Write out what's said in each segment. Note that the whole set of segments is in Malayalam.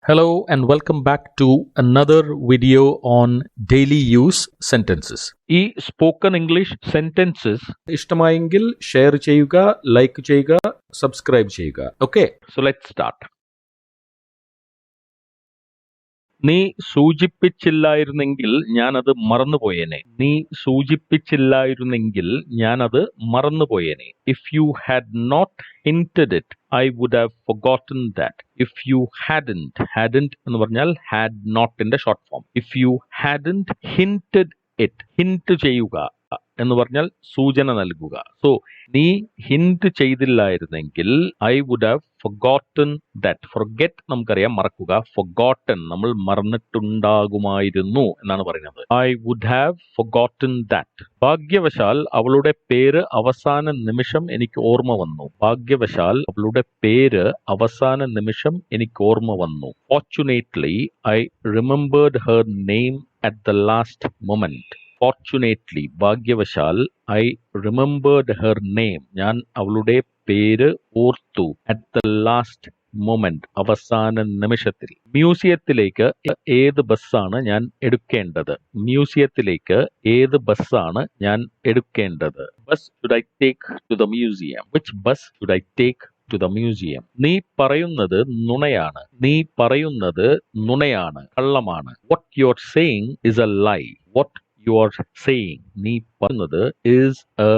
Hello and welcome back to another video on daily use sentences. ഈ സ്പോക്കൺ ഇംഗ്ലീഷ് സെന്റൻസസ് ഇഷ്ടമായെങ്കിൽ ഷെയർ ചെയ്യുക, ലൈക്ക് ചെയ്യുക, സബ്സ്ക്രൈബ് ചെയ്യുക. Okay, so let's start. നീ സൂചിപ്പിച്ചില്ലായിരുന്നെങ്കിൽ ഞാനത് മറന്നുപോയേനെ. നീ സൂചിപ്പിച്ചില്ലായിരുന്നെങ്കിൽ ഞാനത് മറന്നുപോയേനെ. If you had not hinted it I would have forgotten that. If you hadn't എന്ന് പറഞ്ഞാൽ ഹാഡ് നോട്ടിന്റെ short form. If you hadn't hinted it, hint ചെയ്യുക എന്ന് പറഞ്ഞാൽ സൂചന നൽകുക. സോ നീ ഹിന്റ് ചെയ്തില്ലായിരുന്നെങ്കിൽ I would have forgotten that. Forget നമുക്കറിയാം, മറക്കുക. ഫൊഗോട്ടൻ നമ്മൾ മറന്നിട്ടുണ്ടാകുമായിരുന്നു എന്നാണ് പറയുന്നത്. I would have forgotten that. ഭാഗ്യവശാൽ അവളുടെ പേര് അവസാന നിമിഷം എനിക്ക് ഓർമ്മ വന്നു. ഭാഗ്യവശാൽ അവളുടെ പേര് അവസാന നിമിഷം എനിക്ക് ഓർമ്മ വന്നു. ഫോർച്യുനേറ്റ്ലി I remembered her name at the last moment. ഫോർച്യുനേറ്റ്ലി, ഭാഗ്യവശാൽ, ഐ റിമെമ്പേർഡ് ഹെർ നെയിം, ഞാൻ അവളുടെ പേര് ഓർത്തു. അറ്റ് ദ ലാസ്റ്റ് മൊമെന്റ്, അവസാന നിമിഷത്തിൽ. മ്യൂസിയത്തിലേക്ക് ഏത് ബസ്സാണ് ഞാൻ എടുക്കേണ്ടത്? മ്യൂസിയത്തിലേക്ക് ഏത് ബസ്സാണ് ഞാൻ എടുക്കേണ്ടത്? Bus should I take to the museum? Which bus should I take to the museum? നീ പറയുന്നത് നുണയാണ്. നീ പറയുന്നത് നുണയാണ്, കള്ളമാണ്. What you are saying is a lie. What you are saying, നീ പറയുന്നത് is a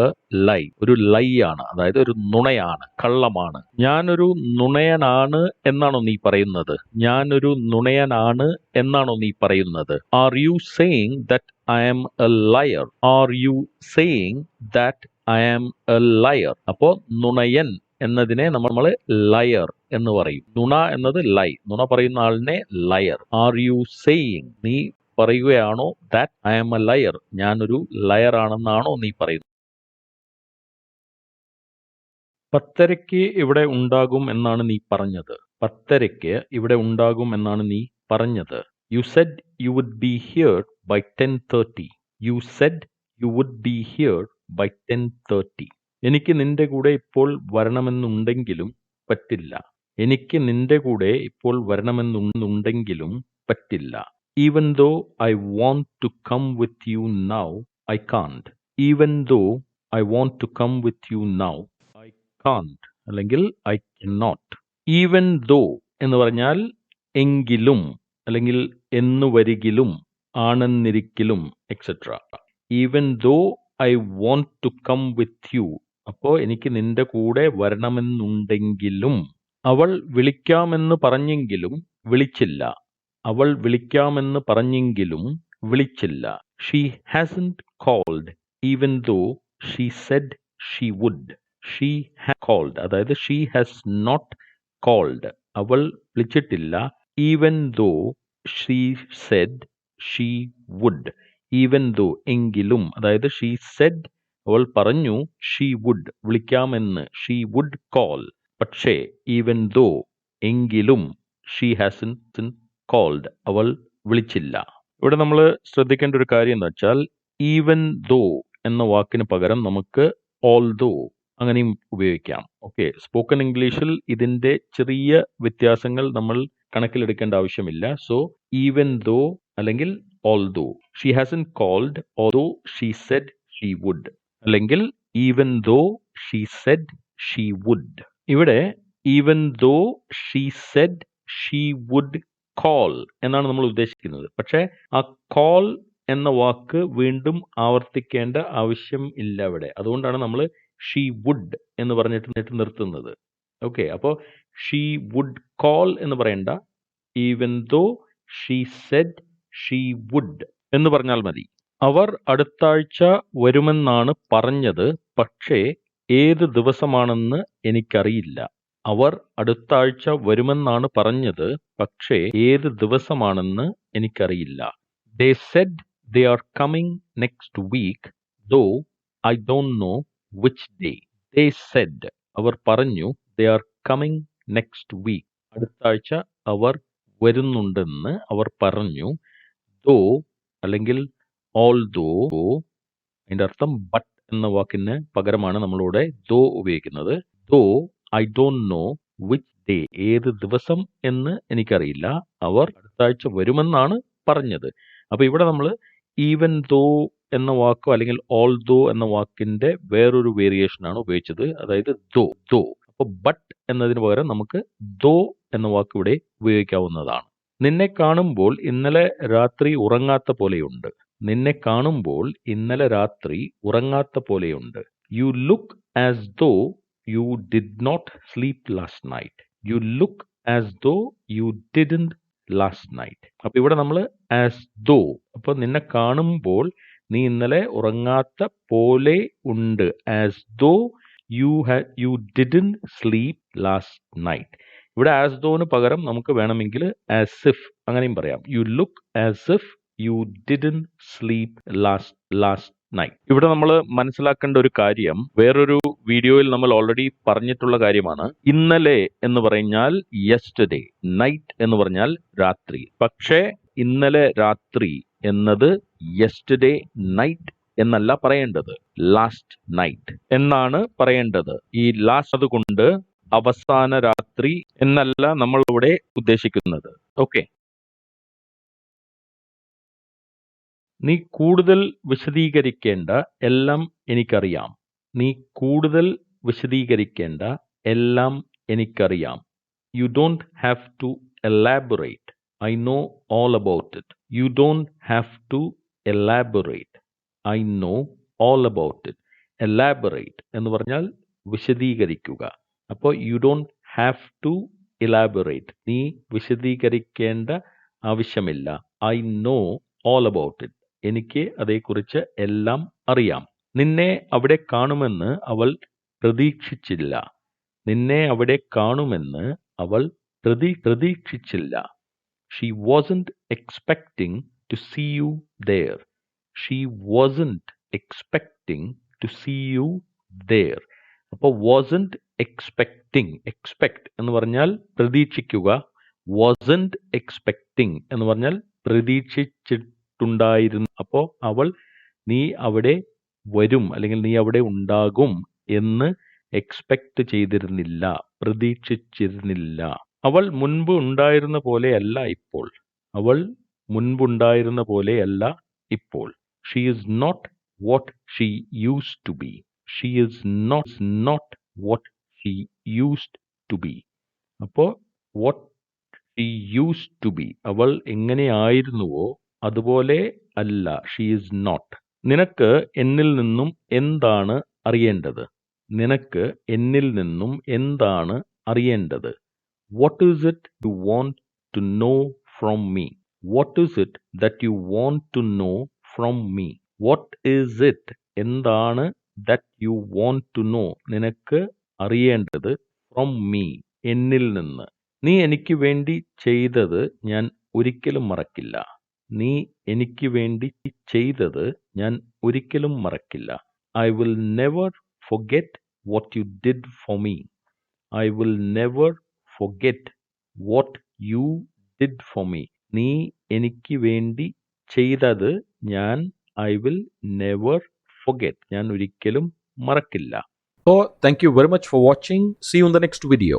lie, ഒരു ലൈ ആണ്, അതായത് ഒരു നുണയാണ്, കള്ളമാണ്. ഞാനൊരു നുണയനാണ് എന്നാണോ നീ പറയുന്നത്? ഞാനൊരു നുണയനാണ് എന്നാണോ നീ പറയുന്നത്? Are you saying that I am a liar? Are you saying that I am a liar? അപ്പോ നുണയൻ എന്നതിനെ നമ്മൾ ലയർ എന്ന് പറയും. നുണ എന്നത് ലൈ, നുണ പറയുന്ന ആളിനെ ലയർ. ആർ യു സേയിങ്, നീ പറയുകയാണോ that I am a liar, ഞാനൊരു ലയർ ആണെന്നാണോ നീ പറയുന്നത്? 10:30 ഇവിടെ ഉണ്ടാകും എന്നാണ് നീ പറഞ്ഞത്. 10:30 ഇവിടെ ഉണ്ടാകും എന്നാണ് നീ പറഞ്ഞത്. You said you would be here by 10:30. You said you would be here by 10:30. എനിക്ക് നിന്റെ കൂടെ ഇപ്പോൾ വരണമെന്നുണ്ടെങ്കിലും പറ്റില്ല. എനിക്ക് നിന്റെ കൂടെ ഇപ്പോൾ വരണമെന്നുണ്ടെങ്കിലും പറ്റില്ല. Even though I want to come with you now, I can't. Even though I want to come with you now, I can't. അല്ലെങ്കിൽ I cannot. Even though എന്ന് പറഞ്ഞാൽ എങ്കിലും, അല്ലെങ്കിൽ എന്നുവരികിലും, ആണെന്നിരിക്കിലും, etcetera. Even though I want to come with you. അപ്പോൾ എനിക്ക് നിന്റെ കൂടെ വരണമെന്നുണ്ടെങ്കിലും. അവൾ വിളിക്കാമെന്ന് പറഞ്ഞെങ്കിലും വിളിച്ചില്ല. അവൾ വിളിക്കാമെന്ന് പറഞ്ഞെങ്കിലും വിളിച്ചില്ല. She hasn't called even though she said she would. She has called, അതായത് ഷീ ഹാസ് നോട്ട് കോൾഡ്, അവൾ വിളിച്ചിട്ടില്ല. Even though she said she would. Even though, എങ്കിലും, അതായത് ഷീ സെഡ്, അവൾ പറഞ്ഞു, ഷീ വുഡ്, വിളിക്കാമെന്ന്, ഷീ വുഡ് കോൾ. പക്ഷേ ഈവൻ ദോ, എങ്കിലും, ഷീ ഹാസൻറ്റ് കോൾഡ്, അവൾ വിളിച്ചില്ല. ഇവിടെ നമ്മൾ ശ്രദ്ധിക്കേണ്ട ഒരു കാര്യം എന്ന് വെച്ചാൽ ഈവൻ ദോ എന്ന വാക്കിന് പകരം നമുക്ക് ഓൾദോ അങ്ങനെയും ഉപയോഗിക്കാം. ഓക്കെ, സ്പോക്കൺ ഇംഗ്ലീഷിൽ ഇതിന്റെ ചെറിയ വ്യത്യാസങ്ങൾ നമ്മൾ കണക്കിലെടുക്കേണ്ട ആവശ്യമില്ല. സോ ഈവൻ ദോ അല്ലെങ്കിൽ although. She hasn't called although she said she would, അല്ലെങ്കിൽ even though she said she would. ഇവിടെ even though she said she would call എന്നാണ് നമ്മൾ ഉദ്ദേശിക്കുന്നത്. പക്ഷെ ആ കോൾ എന്ന വാക്ക് വീണ്ടും ആവർത്തിക്കേണ്ട ആവശ്യം ഇല്ല ഇവിടെ. അതുകൊണ്ടാണ് നമ്മൾ ഷീ വുഡ് എന്ന് പറഞ്ഞിട്ട് നിർത്തുന്നത്. ഓക്കെ, അപ്പോൾ ഷീ വുഡ് കോൾ എന്ന് പറയണ്ട. Even though she said she would എന്ന് പറഞ്ഞാൽ മതി. അവർ അടുത്താഴ്ച വരുമെന്നാണ് പറഞ്ഞത്, പക്ഷേ ഏത് ദിവസമാണെന്ന് എനിക്കറിയില്ല. അവർ അടുത്താഴ്ച വരുമെന്നാണ് പറഞ്ഞത്, പക്ഷേ ഏത് ദിവസമാണെന്ന് എനിക്കറിയില്ല. They said they are coming next week, though I don't know which day. They said, അവർ പറഞ്ഞു, they are coming next week. അടുത്താഴ്ച അവർ വരുന്നുണ്ടെന്ന് അവർ പറഞ്ഞു. though അല്ലെങ്കിൽ although, അതിന്റെ അർത്ഥം ബട്ട് എന്ന വാക്കിന് പകരമാണ് നമ്മളിവിടെ though ഉപയോഗിക്കുന്നത്. though I don't know which day. ഏത് ദിവസം എന്ന് എനിക്കറിയില്ല. അവർ അടുത്ത ആഴ്ച വരുമെന്നാണ് പറഞ്ഞത്. അപ്പോൾ ഇവിടെ നമ്മൾ ഈവൻ ദോ എന്ന വാക്കോ അല്ലെങ്കിൽ ഓൾ ദോ എന്ന വാക്കിന്റെ വേറൊരു വേരിയേഷൻ ആണ് ഉപയോഗിച്ചത്. അതായത് ദോ. അപ്പോൾ ബട്ട് എന്നതിന് പകരം നമുക്ക് ദോ എന്ന വാക്ക് ഇവിടെ ഉപയോഗിക്കാവുന്നതാണ്. നിന്നെ കാണുമ്പോൾ ഇന്നലെ രാത്രി ഉറങ്ങാത്ത പോലെയുണ്ട്. നിന്നെ കാണുമ്പോൾ ഇന്നലെ രാത്രി ഉറങ്ങാത്ത പോലെയുണ്ട്. You look as though you did not sleep last night. You look as though you didn't last night. അപ്പൊ ഇവിടെ നമ്മൾ ആസ് ദോ, അപ്പൊ നിന്നെ കാണുമ്പോൾ നീ ഇന്നലെ ഉറങ്ങാത്ത പോലെ ഉണ്ട്. As though you didn't sleep last night. ഇവിടെ ആസ് ദോന് പകരം നമുക്ക് വേണമെങ്കിൽ ആസ് ഇഫ് അങ്ങനെയും പറയാം. You look as if you didn't sleep last night. ഇവിടെ നമ്മൾ മനസ്സിലാക്കേണ്ട ഒരു കാര്യം, വേറൊരു വീഡിയോയിൽ നമ്മൾ ഓൾറെഡി പറഞ്ഞിട്ടുള്ള കാര്യമാണ്. ഇന്നലെ എന്ന് പറഞ്ഞാൽ യെസ്റ്റർഡേ, നൈറ്റ് എന്ന് പറഞ്ഞാൽ രാത്രി. പക്ഷേ ഇന്നലെ രാത്രി എന്നത് യെസ്റ്റർഡേ നൈറ്റ് എന്നല്ല പറയേണ്ടത്, ലാസ്റ്റ് നൈറ്റ് എന്നാണ് പറയേണ്ടത്. ഈ ലാസ്റ്റ് അതുകൊണ്ട് അവസാന രാത്രി എന്നല്ല നമ്മൾ ഇവിടെ ഉദ്ദേശിക്കുന്നത്. ഓക്കെ, നീ കൂടുതൽ വിശദീകരിക്കേണ്ട എല്ലാം എനിക്കറിയാം. നീ കൂടുതൽ വിശദീകരിക്കേണ്ട എല്ലാം എനിക്കറിയാം. You don't have to elaborate. I know all about it. You don't have to elaborate. I know all about it. Elaborate എന്ന് പറഞ്ഞാൽ വിശദീകരിക്കുക. അപ്പോൾ you don't have to elaborate. നീ വിശദീകരിക്കേണ്ട ആവശ്യമില്ല. I know all about it. എനിക്ക് അതേക്കുറിച്ച് എല്ലാം അറിയാം. നിന്നെ അവിടെ കാണുമെന്ന് അവൾ പ്രതീക്ഷിച്ചില്ല. നിന്നെ അവിടെ കാണുമെന്ന് അവൾ പ്രതീക്ഷിച്ചില്ല. She wasn't expecting to see you there. She wasn't expecting to see you there. അപ്പോൾ wasn't expecting, expect എന്ന് പറഞ്ഞാൽ പ്രതീക്ഷിക്കുക. wasn't expecting എന്ന് പറഞ്ഞാൽ പ്രതീക്ഷിച്ചിട്ടുണ്ടായിരുന്നു. അപ്പോൾ അവൾ നീ അവിടെ വരും അല്ലെങ്കിൽ നീ അവിടെ ഉണ്ടാകും എന്ന് എക്സ്പെക്ട് ചെയ്തിരുന്നില്ല, പ്രതീക്ഷിച്ചിരുന്നില്ല. അവൾ മുൻപ് ഉണ്ടായിരുന്ന പോലെയല്ല ഇപ്പോൾ. അവൾ മുൻപുണ്ടായിരുന്ന പോലെയല്ല ഇപ്പോൾ. She is not what she used to be. She is not what she used to be. അപ്പോൾ what she used to be, അവൾ എങ്ങനെയായിരുന്നുവോ അതുപോലെ അല്ല. She is not. നിനക്ക് എന്നിൽ നിന്നും എന്താണ് അറിയേണ്ടത്? നിനക്ക് എന്നിൽ നിന്നും എന്താണ് അറിയേണ്ടത്? What is it you want to know from me? What is it that you want to know from me? What is it? എന്താണ് that you want to know? നിനക്ക് അറിയേണ്ടത് from me, എന്നിൽ നിന്ന്. നീ എനിക്ക് വേണ്ടി ചെയ്തത് ഞാൻ ഒരിക്കലും മറക്കില്ല. നീ എനിക്ക് വേണ്ടി ചെയ്തത് ഞാൻ ഒരിക്കലും മറക്കില്ല. I will never forget what you did for me. I will never forget what you did for me. നീ എനിക്ക് വേണ്ടി ചെയ്തത് ഞാൻ I will never forget. ഞാൻ ഒരിക്കലും മറക്കില്ല. So, thank you very much for watching. See you in the next video.